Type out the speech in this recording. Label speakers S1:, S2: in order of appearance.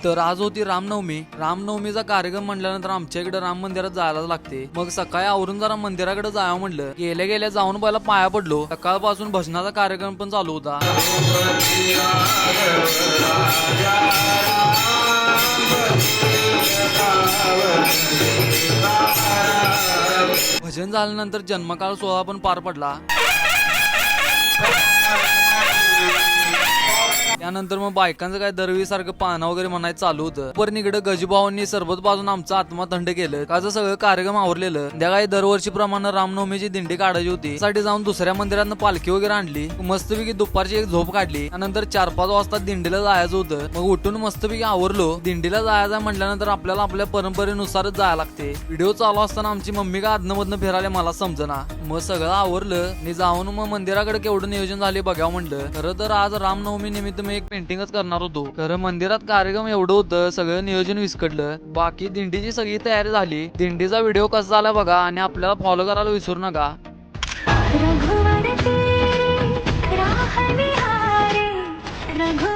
S1: तर आज होती रामनवमी. रामनवमीचा कार्यक्रम म्हटल्यानंतर आमच्या इकडे राम मंदिरात जायलाच लागते. मग सकाळी आवरून जरा मंदिराकडे जावं म्हणलं. गेल्या गेल्या जाऊन पहिला पाया पडलो. सकाळपासून भजनाचा कार्यक्रम पण चालू होता. भजन झाल्यानंतर जन्मकाळ सोहळा पण पार पडला. त्यानंतर मग बायकांचं काय दरवेळीसारखं पानं वगैरे म्हणायचं चालू होतं. पर निकडं गजूभावांनी सरबत पाजून आमचा आत्मा थंड केलं. काचं सगळं कार्यक्रम आवरलेलं. त्या काही दरवर्षीप्रमाणे रामनवमीची दिंडी काढायची होती. त्यासाठी जाऊन दुसऱ्या मंदिरात पालखी वगैरे आणली. मस्तपैकी दुपारची एक झोप काढली. त्यानंतर 4-5 वाजता दिंडीला जायचं होतं. मग उठून मस्तपैकी आवरलो. दिंडीला जायचं म्हटल्यानंतर आपल्याला आपल्या परंपरेनुसारच जायला लागते. व्हिडिओ चालू असताना आमची मम्मी का अदनमधनं फिरायला मला समजना. मग सगळं आवरलं आणि जाऊन मग मंदिराकडे केवढं नियोजन झाले बघावं म्हणलं. खरं तर आज रामनवमी निमित्त मी एक पेंटिंगच करणार होतो. खरं मंदिरात कार्यक्रम एवढं होतं, सगळं नियोजन विस्कटलं. बाकी दिंडीची सगळी तयारी झाली. दिंडीचा व्हिडिओ कसा झाला बघा आणि आपल्याला फॉलो करायला विसरू नका.
S2: रघुवर तेरी राह निहारे, रघु